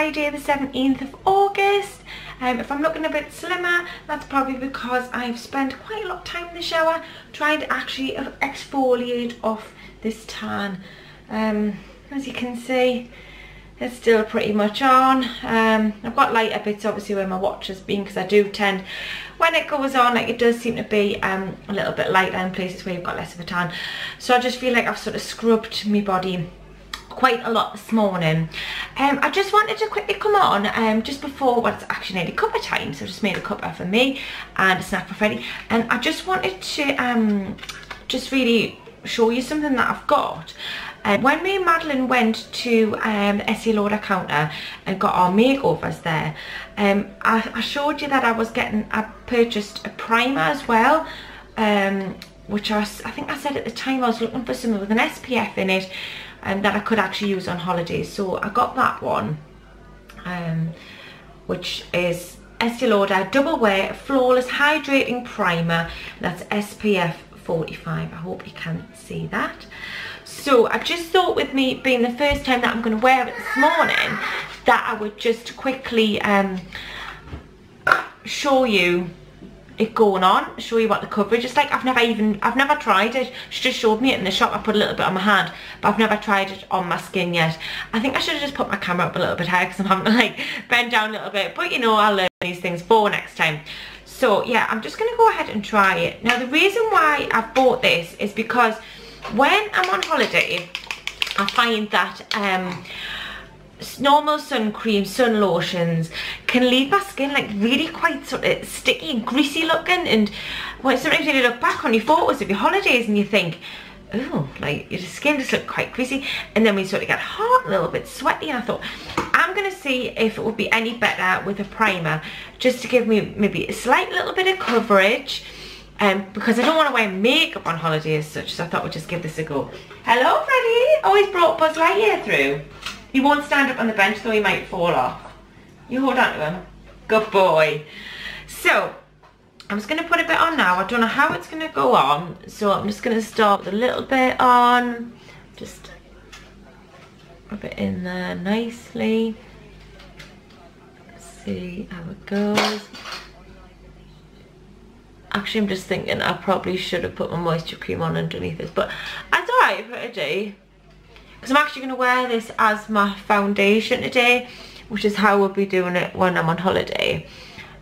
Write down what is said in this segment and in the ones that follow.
Friday the 17th of August. If I'm looking a bit slimmer, that's probably because I've spent quite a lot of time in the shower trying to actually exfoliate off this tan. As you can see, it's still pretty much on. I've got lighter bits obviously where my watch has been, because I do tend, when it goes on, like, it does seem to be a little bit lighter in places where you've got less of a tan. So I just feel like I've sort of scrubbed my body quite a lot this morning. I just wanted to quickly come on just before, well, it's actually nearly cuppa time, so I just made a cuppa for me and a snack for Freddie, and I just wanted to just really show you something that I've got. When me and Madeline went to the Estee Lauder counter and got our makeovers there, I showed you that I purchased a primer as well, which I think I said at the time I was looking for something with an SPF in it and that I could actually use on holidays. So I got that one, which is Estee Lauder Double Wear Flawless Hydrating Primer. That's SPF 45. I hope you can see that. So I just thought, with me being the first time that I'm going to wear it this morning, that I would just quickly show you it going on, show you what the coverage is like. I've never tried it. She just showed me it in the shop. I put a little bit on my hand, but I've never tried it on my skin yet. I think I should have just put my camera up a little bit higher, because I'm having to like bend down a little bit, but you know, I'll learn these things for next time. So yeah, I'm just going to go ahead and try it. Now the reason why I've bought this is because when I'm on holiday, I find that normal sun cream, sun lotions can leave my skin like really quite sort of sticky and greasy looking, and well, sometimes when you look back on your photos of your holidays and you think, oh, like your skin just looked quite greasy, and then we sort of get hot, a little bit sweaty, and I thought I'm gonna see if it would be any better with a primer, just to give me maybe a slight little bit of coverage. Because I don't want to wear makeup on holiday as such, so I thought we'd just give this a go. Hello, Freddie. Oh, he's brought Buzz Lightyear through. He won't stand up on the bench, though he might fall off. You hold on to him. Good boy. So, I'm just going to put a bit on now. I don't know how it's going to go on, so I'm just going to start with a little bit on. Just rub it in there nicely. See how it goes. Actually, I'm just thinking I probably should have put my moisture cream on underneath this, but that's alright for today, because I'm actually going to wear this as my foundation today, which is how we'll be doing it when I'm on holiday.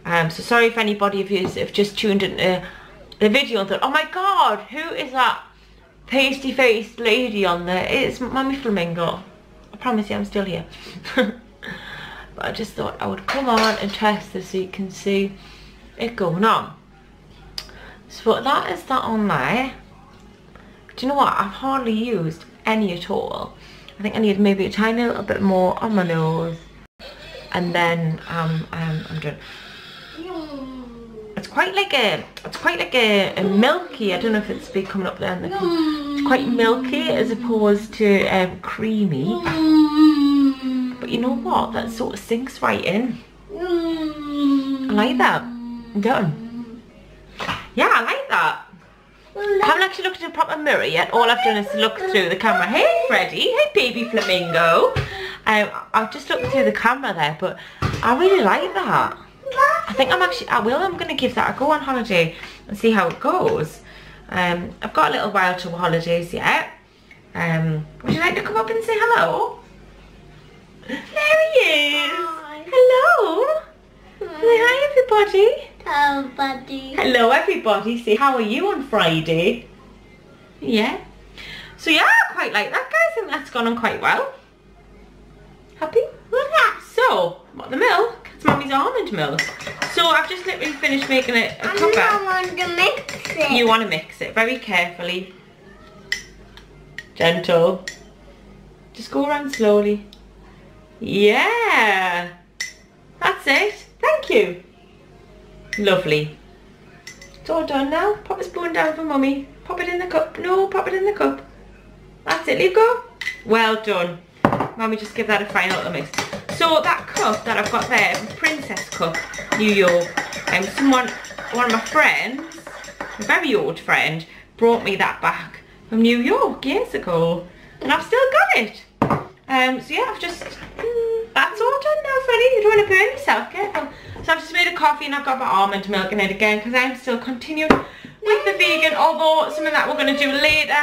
So sorry if anybody of you have just tuned into the video and thought, oh my god, who is that pasty faced lady on there? It's Mummy Flamingo. I promise you I'm still here. But I just thought I would come on and test this so you can see it going on. So that is that on there. Do you know what? I've hardly used any at all. I think I need maybe a tiny little bit more on my nose, and then I'm done. It's quite like a milky. I don't know if it's be coming up there. It's quite milky as opposed to creamy. But you know what? That sort of sinks right in. I like that. I'm done. Yeah, I like that. I haven't actually looked at a proper mirror yet. All I've done is look through the camera. Hey Freddie, hey baby Flamingo. I've just looked through the camera there, but I really like that. I think I'm going to give that a go on holiday and see how it goes. I've got a little while to holidays yet. Would you like to come up and say hello? There he is. Hi. Hello. Say hi everybody. Hello, buddy. Hello everybody. Say, how are you on Friday? Yeah. So yeah, I quite like that, guys. I think that's gone on quite well. Happy? Yeah. So, what, the milk? It's Mummy's almond milk. So I've just literally finished making it a cuppa. I want to mix it. You want to mix it very carefully. Gentle. Just go around slowly. Yeah. That's it. Thank you. Lovely. It's all done now. Pop a spoon down for Mummy. Pop it in the cup. No, pop it in the cup. That's it, leave go. Well done. Mummy, just give that a final little mix. So that cup that I've got there, Princess Cup, New York, one of my friends, a very old friend, brought me that back from New York years ago, and I've still got it. So yeah, I've just, that's all. all done now, Freddie. You don't want to burn yourself, careful. So I've just made a coffee and I've got my almond milk in it again because I'm still continuing with the vegan, although something that we're going to do later.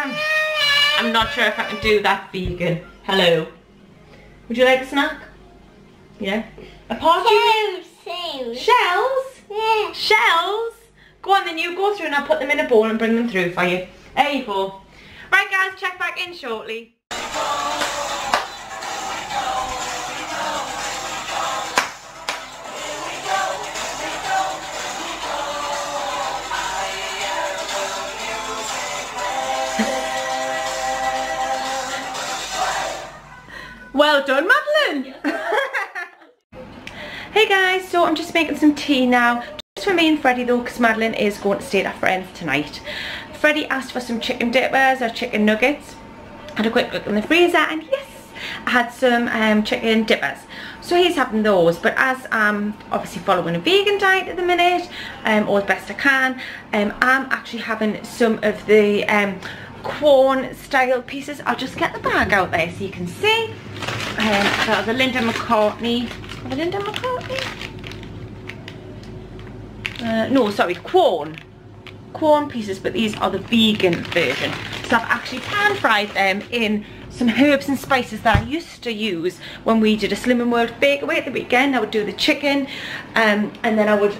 I'm not sure if I can do that vegan. Hello. Would you like a snack? Yeah. A party? Shells? Yeah. Shells? Go on then, you go through and I'll put them in a bowl and bring them through for you. There you go. Right guys, check back in shortly. Well done, Madeline! Hey guys, so I'm just making some tea now. Just for me and Freddie though, because Madeline is going to stay at our friend's tonight. Freddie asked for some chicken dippers or chicken nuggets. Had a quick look in the freezer and yes, I had some chicken dippers. So he's having those, but as I'm obviously following a vegan diet at the minute, or as best I can, I'm actually having some of the corn style pieces. I'll just get the bag out there so you can see. The Linda McCartney. No, sorry, corn pieces, but these are the vegan version. So I've actually pan fried them in some herbs and spices that I used to use when we did a Slimming World bake away at the weekend. I would do the chicken and then I would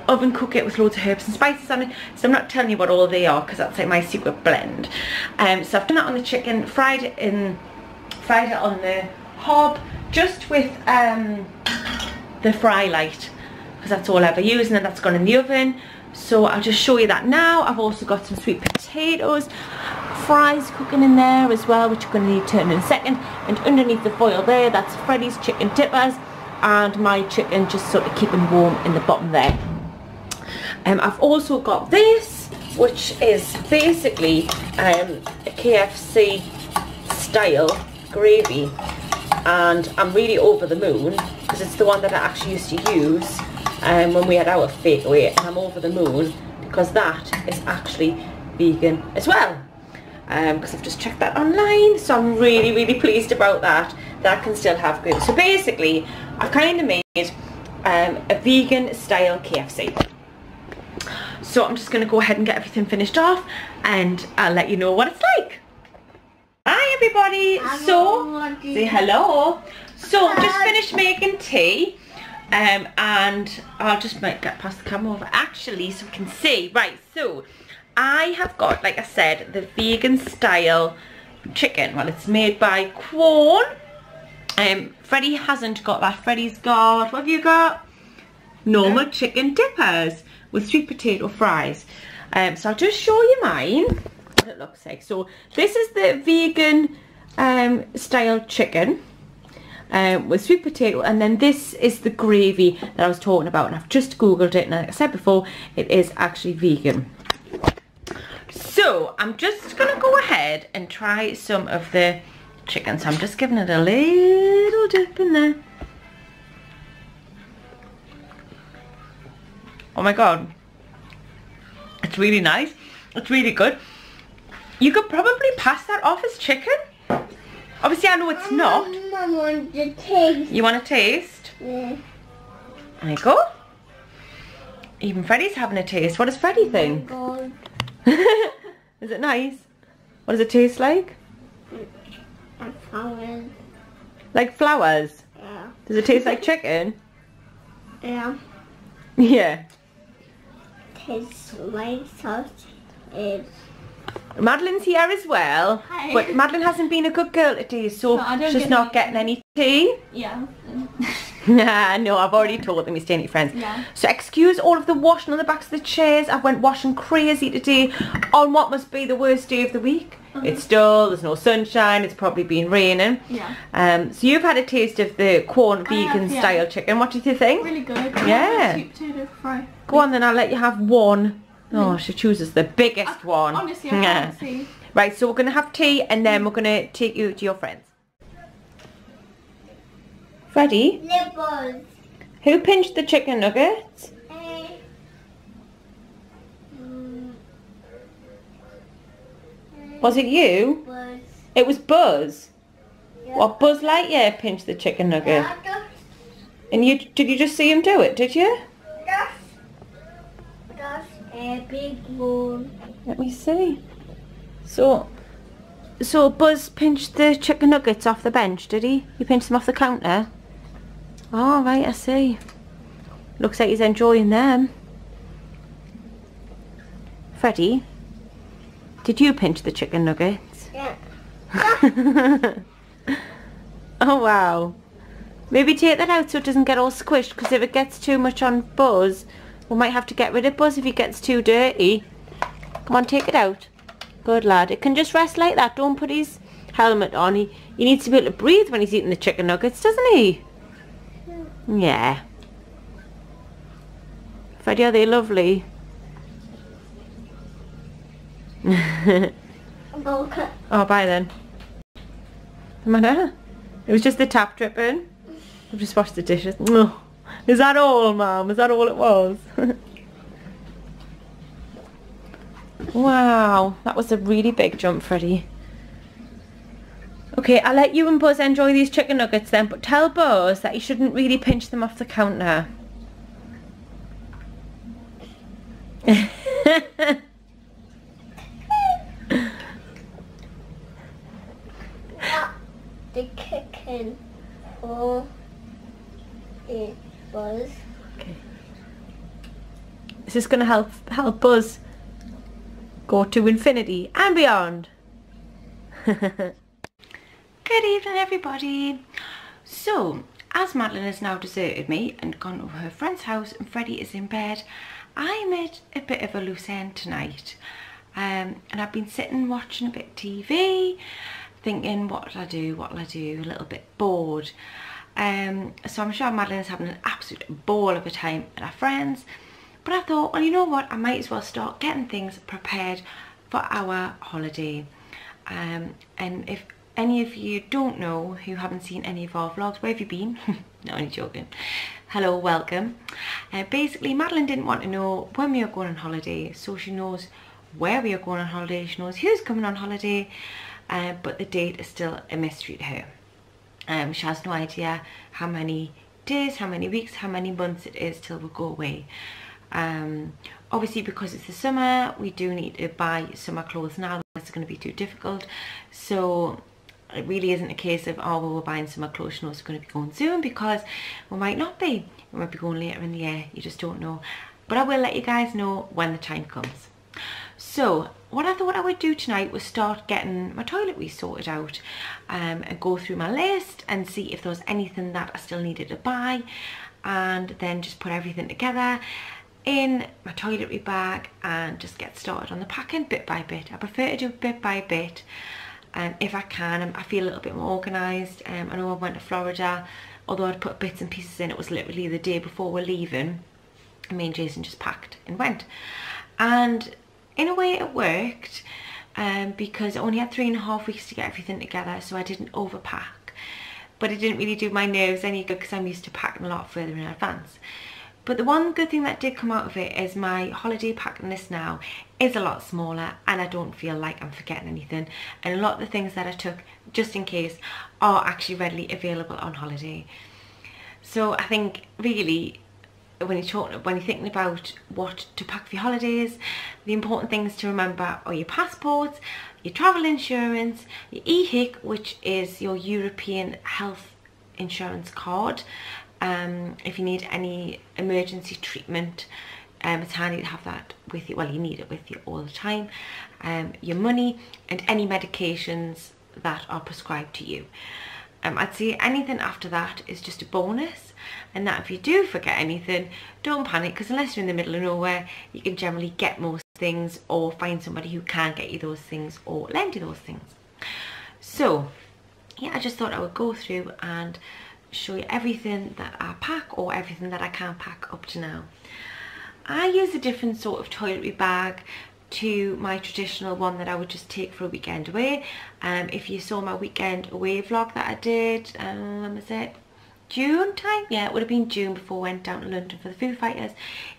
oven cook it with loads of herbs and spices on it. So I'm not telling you what all they are because that's like my secret blend. So I've done that on the chicken, fried it on the hob just with the fry light because that's all I ever use, and then that's gone in the oven. So I'll just show you that now. I've also got some sweet potatoes, fries cooking in there as well, which you're going to need to turn in a second. And underneath the foil there, that's Freddie's chicken dippers and my chicken just sort of keeping warm in the bottom there. I've also got this, which is basically a KFC style gravy, and I'm really over the moon because it's the one that I actually used to use when we had our fake away, and I'm over the moon because that is actually vegan as well, because I've just checked that online. So I'm really pleased about that I can still have gravy. So basically I've kind of made a vegan style KFC. So I'm just going to go ahead and get everything finished off and I'll let you know what it's like. Hi everybody. So say hello. So I've just finished making tea. And I'll just get past the camera over actually so we can see. Right, so I have got, like I said, the vegan style chicken. Well, it's made by Quorn. Freddie hasn't got that. Freddie's got, what have you got? Normal chicken dippers with sweet potato fries. So I'll just show you mine, what it looks like. So this is the vegan style chicken. With sweet potato, and then this is the gravy that I was talking about, and I've just googled it, and like I said before, it is actually vegan. So I'm just gonna go ahead and try some of the chicken. So I'm just giving it a little dip in there. Oh my god, it's really nice, it's really good. You could probably pass that off as chicken. Obviously I know it's not. I want to taste. You want to taste? Yeah. There you go. Even Freddie's having a taste. What does Freddie think? Oh my god. Is it nice? What does it taste like? Like flowers. Like flowers? Yeah. Does it taste like chicken? Yeah. Yeah. Tastes like sausage. Madeline's here as well. Hi. But Madeline hasn't been a good girl today, so she's not getting any tea. Yeah. Nah, no, I've already told them you're staying at your friends. Yeah. So excuse all of the washing on the backs of the chairs. I went washing crazy today on what must be the worst day of the week. It's dull, there's no sunshine, it's probably been raining. Yeah. So you've had a taste of the corn vegan style chicken. What did you think? Really good. Yeah. Sweet potato fry. Go on then, I'll let you have one. Oh, she chooses the biggest one. Honestly, I can't see. Right, so we're going to have tea and then we're going to take you to your friends. Freddie? Nipples. Who pinched the chicken nuggets? Was it you? Buzz. It was Buzz. Yeah. What, Buzz Lightyear pinched the chicken nuggets? Yeah, And did you just see him do it, did you? That's a big one. Let me see. So Buzz pinched the chicken nuggets off the bench, did he? He pinched them off the counter? Oh, right, I see. Looks like he's enjoying them. Freddie, did you pinch the chicken nuggets? Yeah. Oh, wow. Maybe take that out so it doesn't get all squished, because if it gets too much on Buzz, we might have to get rid of Buzz if he gets too dirty. Come on, take it out. Good lad. It can just rest like that. Don't put his helmet on. He needs to be able to breathe when he's eating the chicken nuggets, doesn't he? Yeah. Freddie, are they lovely? Okay. Oh, bye then. It was just the tap dripping. I've just washed the dishes. Oh, is that all, Mum? Is that all it was? Wow, that was a really big jump, Freddie. Okay, I'll let you and Buzz enjoy these chicken nuggets then, but tell Buzz that he shouldn't really pinch them off the counter. The chicken for it was. Okay. Is this going to help Buzz go to infinity and beyond? Good evening, everybody. So, as Madeline has now deserted me and gone to her friend's house and Freddie is in bed, I made a bit of a loose end tonight. And I've been sitting watching a bit of TV, thinking, what'll I do, a little bit bored. So I'm sure Madeline is having an absolute ball of a time at her friends. But I thought, well, you know what, I might as well start getting things prepared for our holiday. And if any of you don't know, who haven't seen any of our vlogs, where have you been? No, only joking. Hello, welcome. Basically, Madeline didn't want to know when we are going on holiday, so she knows where we are going on holiday, she knows who's coming on holiday, but the date is still a mystery to her. She has no idea how many days, how many weeks, how many months it is till we go away. Obviously, because it's the summer, we do need to buy summer clothes now. That's going to be too difficult. So it really isn't a case of, oh, well, we're buying summer clothes, she knows we're going to be going soon, because we might not be. We might be going later in the year. You just don't know. But I will let you guys know when the time comes. So what I thought I would do tonight was start getting my toiletries sorted out, and go through my list and see if there was anything that I still needed to buy, and then just put everything together in my toiletry bag and just get started on the packing bit by bit. I prefer to do bit by bit, if I can. I feel a little bit more organised. I know I went to Florida, although I'd put bits and pieces in, it was literally the day before we're leaving, and me and Jason just packed and went. And in a way it worked, because I only had 3.5 weeks to get everything together, so I didn't overpack. But it didn't really do my nerves any good, because I'm used to packing a lot further in advance. But the one good thing that did come out of it is my holiday packing list now is a lot smaller, and I don't feel like I'm forgetting anything. And a lot of the things that I took just in case are actually readily available on holiday. So I think really, when you're thinking about what to pack for your holidays, the important things to remember are your passports, your travel insurance, your EHIC, which is your European health insurance card. If you need any emergency treatment, it's handy to have that with you. Well, you need it with you all the time. Your money and any medications that are prescribed to you. I'd say anything after that is just a bonus, and that if you do forget anything, don't panic, because unless you're in the middle of nowhere, you can generally get most things, or find somebody who can get you those things or lend you those things. So yeah, I just thought I would go through and show you everything that I pack, or everything that I can pack up to now. I use a different sort of toiletry bag to my traditional one that I would just take for a weekend away. If you saw my weekend away vlog that I did, when was it? June time? Yeah, it would have been June, before I went down to London for the Foo Fighters.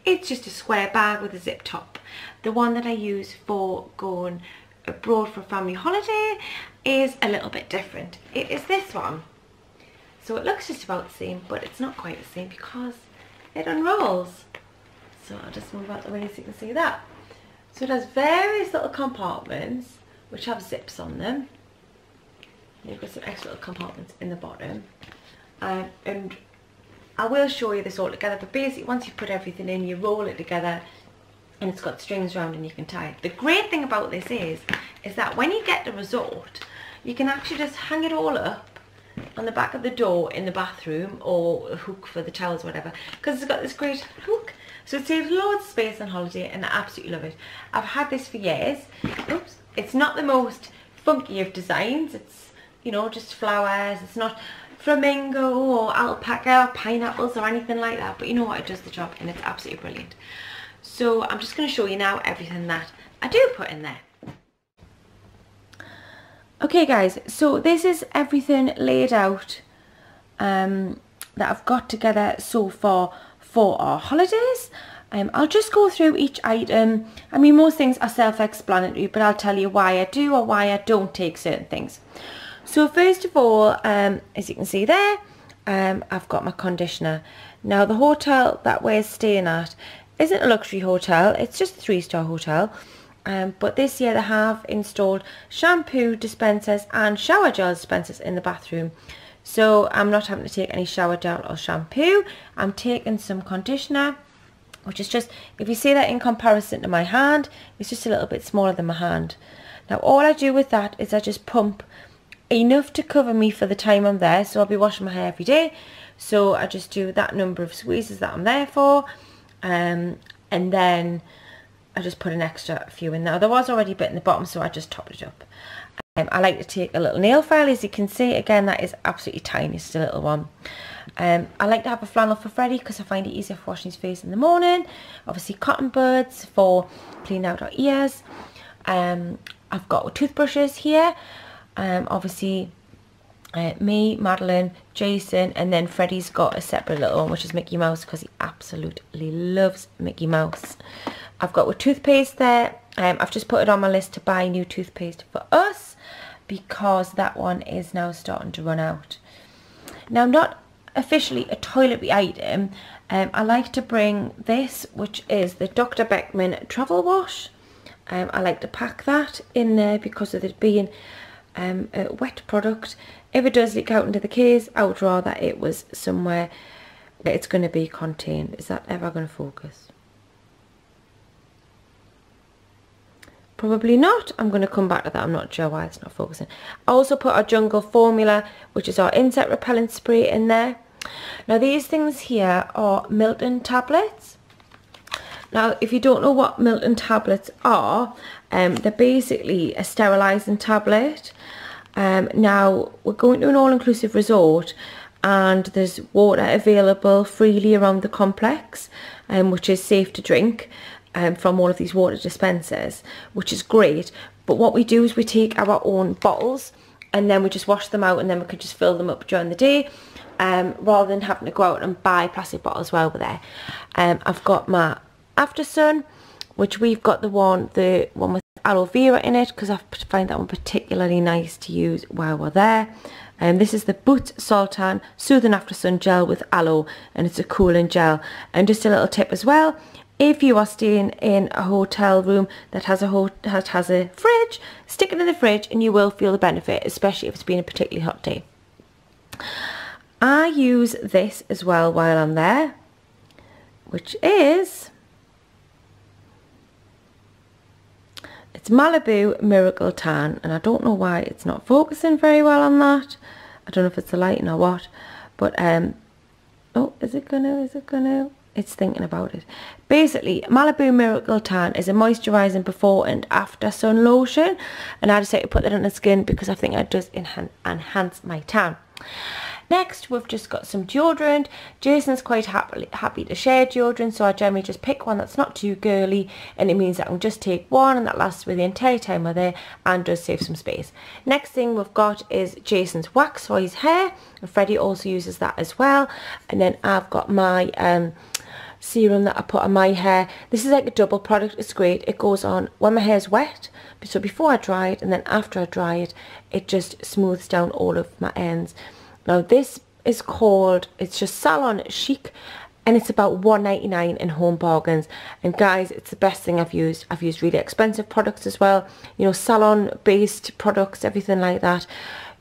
It's just a square bag with a zip top. The one that I use for going abroad for a family holiday is a little bit different. It is this one. So it looks just about the same, but it's not quite the same because it unrolls. So I'll just move out the way so you can see that. So it has various little compartments which have zips on them. You've got some extra little compartments in the bottom. And I will show you this all together, but basically once you put everything in, you roll it together and it's got strings around and you can tie it. The great thing about this is that when you get the result, you can actually just hang it all up on the back of the door in the bathroom, or a hook for the towels or whatever, because it's got this great hook. So it saves loads of space on holiday and I absolutely love it. I've had this for years. Oops. It's not the most funky of designs. It's, you know, just flowers. It's not flamingo or alpaca or pineapples or anything like that, but you know what, it does the job and it's absolutely brilliant. So I'm just going to show you now everything that I do put in there. Okay guys, so this is everything laid out that I've got together so far for our holidays. I'll just go through each item. I mean, most things are self-explanatory, but I'll tell you why I do or why I don't take certain things. So first of all, as you can see there, I've got my conditioner. Now the hotel that we're staying at isn't a luxury hotel, it's just a 3-star hotel. But this year they have installed shampoo dispensers and shower gel dispensers in the bathroom. So I'm not having to take any shower gel or shampoo. I'm taking some conditioner, which is just, if you see that in comparison to my hand, it's just a little bit smaller than my hand. Now all I do with that is I just pump enough to cover me for the time I'm there. So I'll be washing my hair every day. So I just do that number of squeezes that I'm there for. And then I just put an extra few in there. There was already a bit in the bottom, so I just topped it up. I like to take a little nail file, as you can see. Again, that is absolutely tiny, it's a little one. I like to have a flannel for Freddie because I find it easier for washing his face in the morning. Obviously cotton buds for cleaning out our ears. I've got toothbrushes here. Obviously me, Madeline, Jason, and then Freddie's got a separate little one, which is Mickey Mouse, because he absolutely loves Mickey Mouse. I've got a toothpaste there. I've just put it on my list to buy new toothpaste for us because that one is now starting to run out. Now, not officially a toiletry item, I like to bring this, which is the Dr. Beckman travel wash. I like to pack that in there because of it being a wet product. If it does leak out into the case, I would rather it was somewhere that it's going to be contained. Is that ever going to focus? Probably not. I'm going to come back to that. I'm not sure why it's not focusing. I also put our Jungle Formula, which is our insect repellent spray, in there. Now these things here are Milton tablets. Now if you don't know what Milton tablets are, they're basically a sterilising tablet. Now we're going to an all-inclusive resort and there's water available freely around the complex, which is safe to drink. From all of these water dispensers, which is great. But what we do is we take our own bottles and then we just wash them out, and then we can just fill them up during the day, rather than having to go out and buy plastic bottles while we're there. I've got my After Sun, which we've got the one with aloe vera in it, because I find that one particularly nice to use while we're there. This is the Boots Sultan Soothing After Sun Gel with aloe, and it's a cooling gel. And just a little tip as well, if you are staying in a hotel room that has a fridge, stick it in the fridge and you will feel the benefit, especially if it's been a particularly hot day. I use this as well while I'm there, which is, it's Malibu Miracle Tan, and I don't know why it's not focusing very well on that. I don't know if it's the lighting or what, but oh, is it gonna? It's thinking about it. Basically, Malibu Miracle Tan is a moisturising before and after sun lotion, and I decided to put that on the skin because I think it does enhance my tan. Next, we've just got some deodorant. Jason's quite happy to share deodorant, so I generally just pick one that's not too girly, and it means that I can just take one and that lasts for the entire time we're there and does save some space. Next thing we've got is Jason's wax for his hair, and Freddie also uses that as well. And then I've got my serum that I put on my hair. This is like a double product. It's great. It goes on when my hair's wet, so before I dry it, and then after I dry it, it just smooths down all of my ends. Now this is called, it's just Salon Chic, and it's about £1.99 in Home Bargains. And guys, it's the best thing I've used. I've used really expensive products as well, you know, salon based products, everything like that,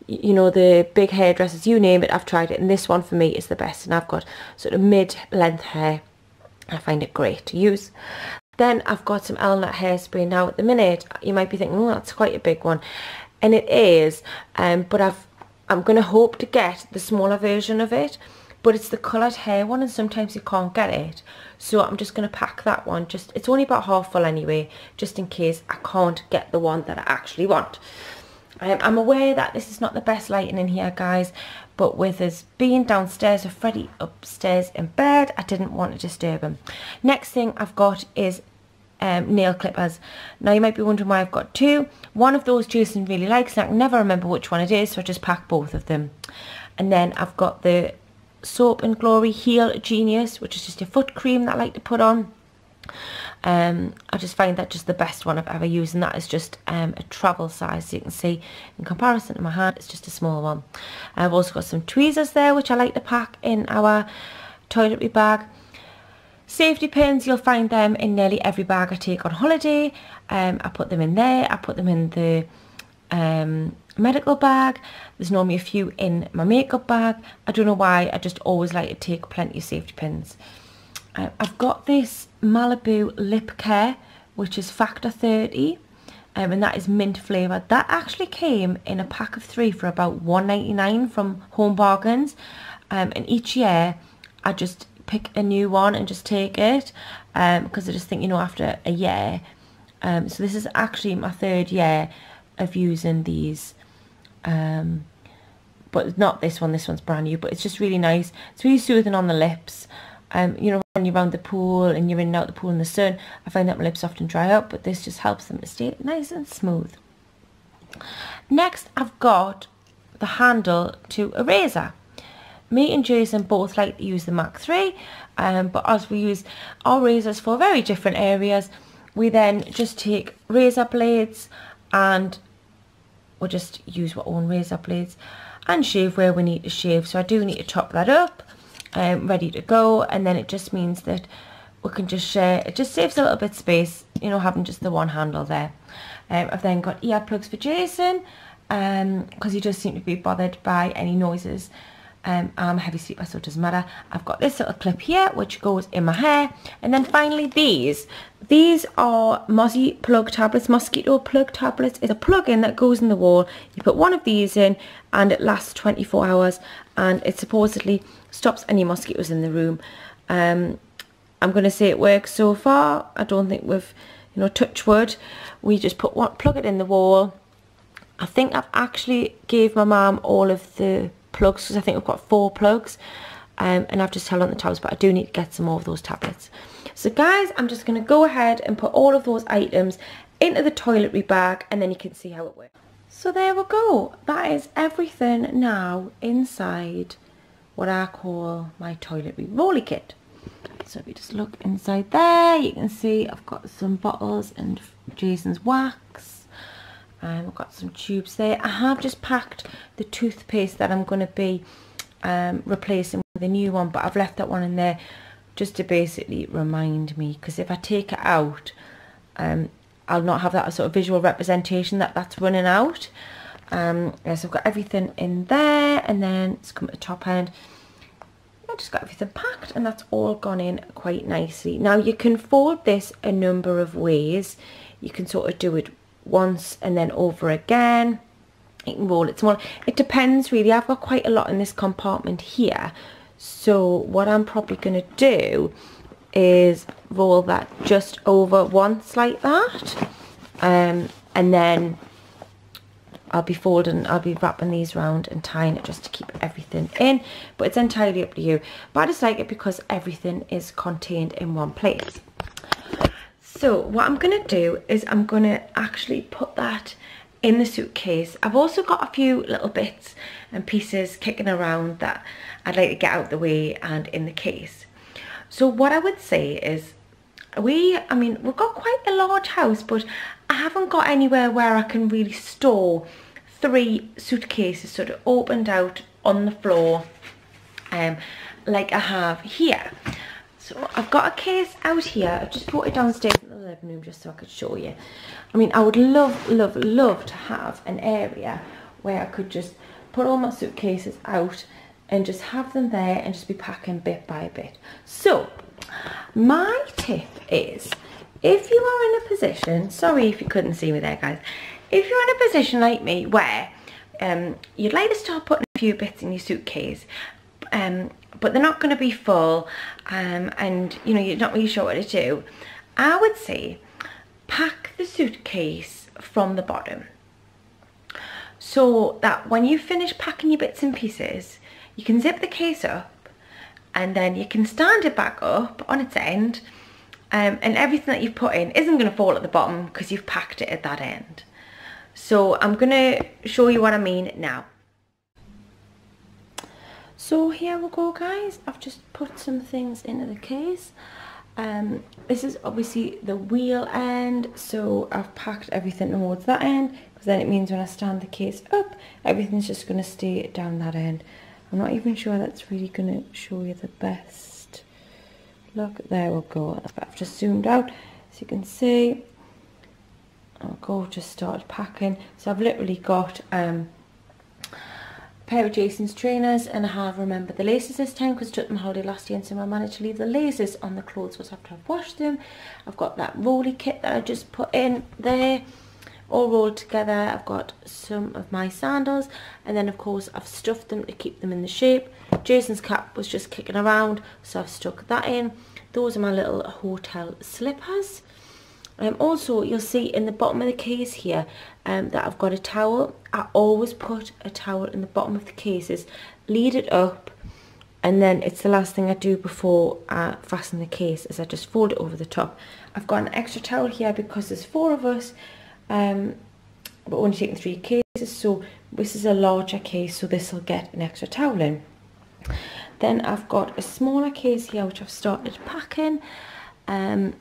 you know, the big hairdressers, you name it, I've tried it, and this one for me is the best. And I've got sort of mid-length hair. I find it great to use. Then I've got some Elnett hairspray. Now at the minute you might be thinking, oh, that's quite a big one, and it is, but I'm going to hope to get the smaller version of it, but it's the coloured hair one, and sometimes you can't get it, so I'm just going to pack that one. Just, it's only about half full anyway, just in case I can't get the one that I actually want. I'm aware that this is not the best lighting in here, guys, but with us being downstairs with Freddie upstairs in bed, I didn't want to disturb him. Next thing I've got is nail clippers. Now you might be wondering why I've got two. One of those Jason really likes, and I can never remember which one it is, so I just pack both of them. And then I've got the Soap and Glory Heel Genius, which is just a foot cream that I like to put on. I just find that just the best one I've ever used, and that is just a travel size, so you can see in comparison to my hand it's just a small one. I've also got some tweezers there, which I like to pack in our toiletry bag. Safety pins, you'll find them in nearly every bag I take on holiday. I put them in there, I put them in the medical bag. There's normally a few in my makeup bag. I don't know why, I just always like to take plenty of safety pins. I've got this Malibu lip care, which is factor 30, and that is mint flavoured. That actually came in a pack of 3 for about £1.99 from Home Bargains, and each year I just pick a new one and just take it, because I just think, you know, after a year, so this is actually my 3rd year of using these, but not this one, this one's brand new, but it's just really nice. It's really soothing on the lips. You know, when you're around the pool and you're in and out the pool in the sun, I find that my lips often dry out, but this just helps them to stay nice and smooth. Next, I've got the handle to a razor. Me and Jason both like to use the Mach 3, but as we use our razors for very different areas, we then just take razor blades and we'll just use our own razor blades and shave where we need to shave. So I do need to chop that up, ready to go, and then it just means that we can just share. It just saves a little bit of space, you know, having just the one handle there. I've then got earplugs for Jason, because he does seem to be bothered by any noises. I'm a heavy sleeper, so it doesn't matter. I've got this little clip here which goes in my hair, and then finally these are Mozzie plug tablets, mosquito plug tablets. It's a plug-in that goes in the wall. You put one of these in and it lasts 24 hours, and it supposedly stops any mosquitoes in the room. I'm going to say it works so far. I don't think we've, you know, touch wood. We just put one, plug it in the wall. I think I've actually gave my mum all of the plugs, because I think we've got 4 plugs, and I've just held on the tabs, but I do need to get some more of those tablets. So guys, I'm just going to go ahead and put all of those items into the toiletry bag, and then you can see how it works. So there we go, that is everything now inside what I call my toiletry rolly kit. So if you just look inside there, you can see I've got some bottles and Jason's wax. I've got some tubes there. I have just packed the toothpaste that I'm going to be replacing with a new one, but I've left that one in there just to basically remind me, because if I take it out, I'll not have that sort of visual representation that that's running out. Yeah, so I've got everything in there, and then it's come at the top end. I just got everything packed, and that's all gone in quite nicely. Now you can fold this a number of ways. You can sort of do it once and then over again. You can roll it small. It depends really. I've got quite a lot in this compartment here, so what I'm probably going to do is roll that just over once like that, and then I'll be wrapping these around and tying it just to keep everything in, but it's entirely up to you. But I just like it because everything is contained in one place. So what I'm going to do is I'm going to actually put that in the suitcase. I've also got a few little bits and pieces kicking around that I'd like to get out the way and in the case. So what I would say is, we've got quite a large house, but I haven't got anywhere where I can really store 3 suitcases sort of opened out on the floor like I have here. So I've got a case out here. I've just brought it downstairs in the living room just so I could show you. I mean, I would love, love, love to have an area where I could just put all my suitcases out and just have them there and just be packing bit by bit. So my tip is, if you are in a position, sorry if you couldn't see me there guys, if you're in a position like me where you'd like to start putting a few bits in your suitcase, but they're not going to be full, and you know, you're not really sure what to do, I would say pack the suitcase from the bottom, so that when you finish packing your bits and pieces, you can zip the case up and then you can stand it back up on its end, and everything that you've put in isn't going to fall at the bottom because you've packed it at that end. So I'm going to show you what I mean now. So here we go guys, I've just put some things into the case. This is obviously the wheel end, so I've packed everything towards that end, because then it means when I stand the case up, everything's just going to stay down that end. I'm not even sure that's really going to show you the best. Look, there we go. I've just zoomed out so you can see. I'll go, just started packing. So I've literally got a pair of Jason's trainers, and I have remembered the laces this time because I took them holiday last year, and so I managed to leave the laces on the clothes after I've washed them. I've got that rolly kit that I just put in there, all rolled together. I've got some of my sandals, and then of course I've stuffed them to keep them in the shape. Jason's cap was just kicking around, so I've stuck that in. Those are my little hotel slippers. Also, you'll see in the bottom of the case here that I've got a towel. I always put a towel in the bottom of the cases, lead it up, and then it's the last thing I do before I fasten the case, is I just fold it over the top. I've got an extra towel here because there's 4 of us, but only taking 3 cases, so this is a larger case, so this will get an extra towel in. Then I've got a smaller case here which I've started packing, and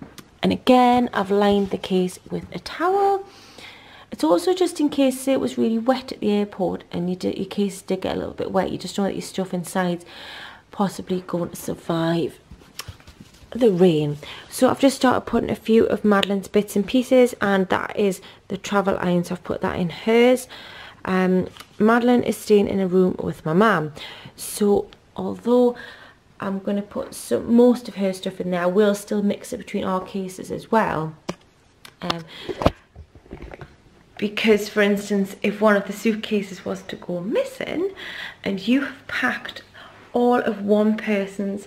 again I've lined the case with a towel. It's also just in case, say it was really wet at the airport and your case did get a little bit wet, you just know that your stuff inside possibly going to survive the rain. So I've just started putting a few of Madeline's bits and pieces, and that is the travel iron, so I've put that in hers. Madeline is staying in a room with my mum, so although I'm going to put most of her stuff in there, I will still mix it between our cases as well. Because, for instance, if one of the suitcases was to go missing and you have packed all of one person's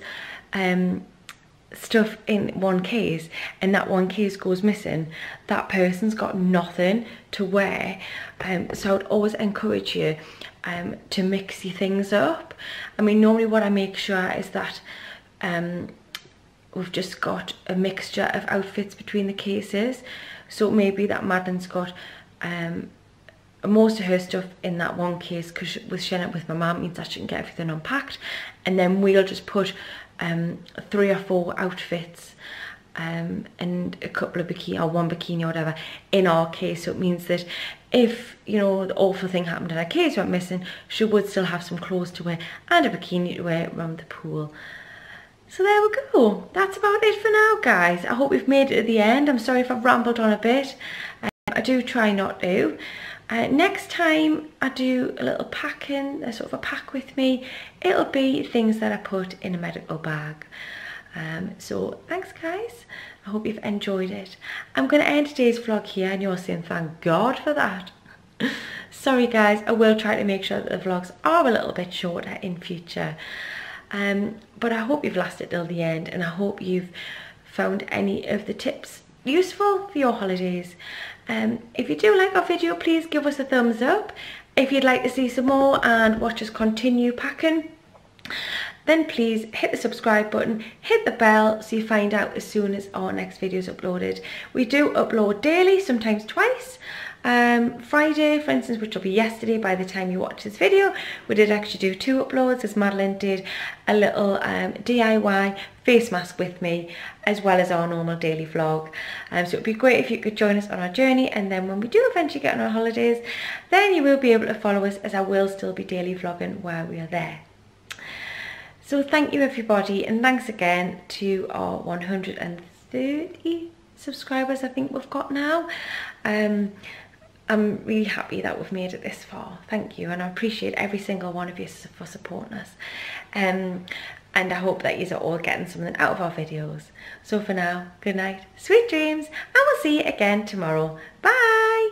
stuff in one case, and that one case goes missing, that person's got nothing to wear. So I would always encourage you to mix your things up. I mean, normally what I make sure is that we've just got a mixture of outfits between the cases. So maybe that Madeline's got most of her stuff in that one case, because with sharing it with my mum means that she can get everything unpacked, and then we'll just put 3 or 4 outfits and a couple of bikini, or 1 bikini or whatever, in our case. So it means that if, you know, the awful thing happened and her case went missing, she would still have some clothes to wear and a bikini to wear around the pool. So there we go. That's about it for now, guys. I hope we've made it to the end. I'm sorry if I've rambled on a bit. I do try not to. Next time I do a little packing, a sort of a pack with me, it'll be things that I put in a medical bag. So thanks guys, I hope you've enjoyed it. I'm going to end today's vlog here, and you're saying thank God for that. Sorry guys, I will try to make sure that the vlogs are a little bit shorter in future. But I hope you've lasted till the end, and I hope you've found any of the tips useful for your holidays. If you do like our video, please give us a thumbs up. If you'd like to see some more and watch us continue packing, then please hit the subscribe button, hit the bell so you find out as soon as our next video is uploaded. We do upload daily, sometimes twice. Friday, for instance, which will be yesterday by the time you watch this video, we did actually do 2 uploads, as Madeline did a little DIY face mask with me, as well as our normal daily vlog. So it would be great if you could join us on our journey, and then when we do eventually get on our holidays, then you will be able to follow us, as I will still be daily vlogging while we are there. So thank you everybody, and thanks again to our 130 subscribers I think we've got now. I'm really happy that we've made it this far. Thank you, and I appreciate every single one of you for supporting us. And I hope that you are all getting something out of our videos. So for now, good night, sweet dreams, and we'll see you again tomorrow. Bye!